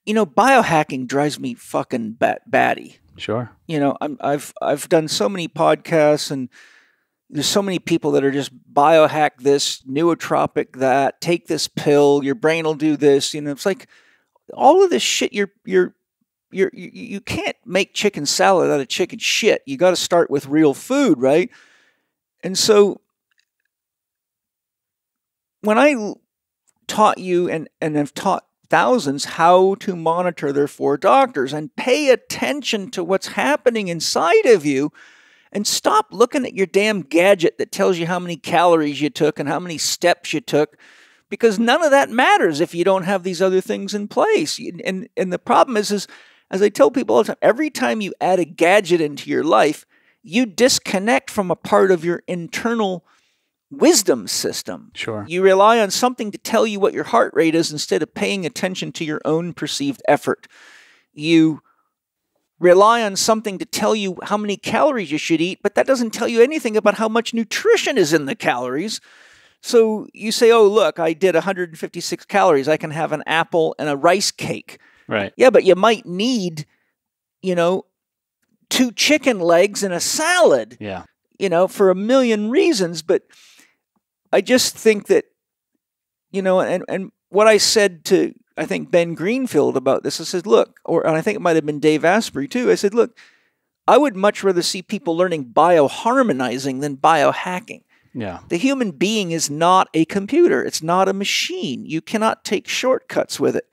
biohacking drives me fucking batty. Sure. I've done so many podcasts, and there's so many people that are just biohack this, nootropic that, take this pill, your brain will do this. It's like all of this shit. You can't make chicken salad out of chicken shit. You got to start with real food, right? And so when I taught you and have taught thousands how to monitor their 4 doctors and pay attention to what's happening inside of you, and stop looking at your damn gadget that tells you how many calories you took and how many steps you took, because none of that matters if you don't have these other things in place. And the problem is, as I tell people all the time, every time you add a gadget into your life, you disconnect from a part of your internal wisdom system. Sure. You rely on something to tell you what your heart rate is instead of paying attention to your own perceived effort. You rely on something to tell you how many calories you should eat, but that doesn't tell you anything about how much nutrition is in the calories. So you say, oh, look, I did 156 calories. I can have an apple and a rice cake. Right. Yeah, but you might need, 2 chicken legs and a salad. Yeah. For a million reasons. But I just think that, and what I said to, I think, Ben Greenfield about this, I said, look, and I think it might have been Dave Asprey too. I said, look, I would much rather see people learning bioharmonizing than biohacking. Yeah. The human being is not a computer. It's not a machine. You cannot take shortcuts with it.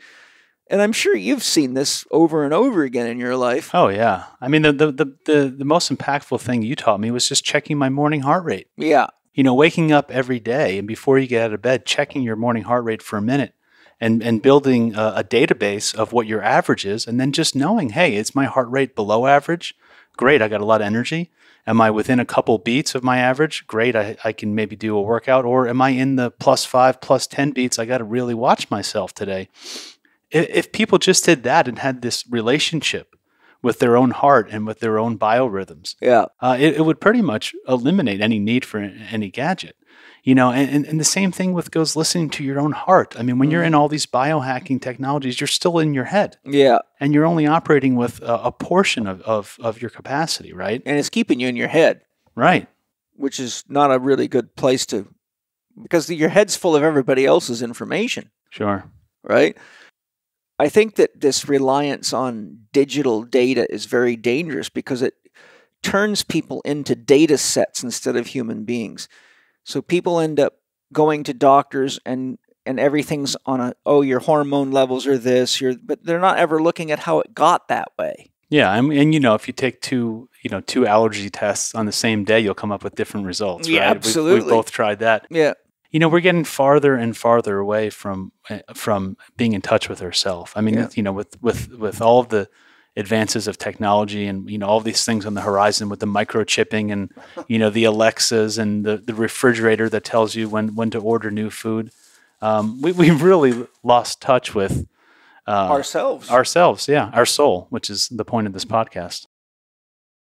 And I'm sure you've seen this over and over again in your life. Oh, yeah. I mean, the most impactful thing you taught me was just checking my morning heart rate. Yeah. Waking up every day and before you get out of bed, checking your morning heart rate for a minute and building a database of what your average is, and then just knowing, hey, is my heart rate below average? Great, I got a lot of energy. Am I within a couple beats of my average? Great, I can maybe do a workout. Or am I in the +5, +10 beats? I got to really watch myself today. If people just did that and had this relationship with their own heart and with their own biorhythms, it would pretty much eliminate any need for any gadget. And the same thing goes listening to your own heart. I mean, when you're in all these biohacking technologies, you're still in your head. Yeah. And you're only operating with a portion of your capacity, right? And it's keeping you in your head. Right. Which is not a really good place to, because your head's full of everybody else's information. Sure. Right? I think that this reliance on digital data is very dangerous because it turns people into data sets instead of human beings. So people end up going to doctors and everything's on your hormone levels are this, but they're not ever looking at how it got that way. Yeah, and if you take two allergy tests on the same day, you'll come up with different results. Yeah, right? absolutely. We've both tried that. Yeah. We're getting farther and farther away from being in touch with ourselves. I mean, with all of the advances of technology and all of these things on the horizon with the microchipping and the Alexas and the refrigerator that tells you when to order new food, we've really lost touch with ourselves. Ourselves, yeah, our soul, which is the point of this podcast.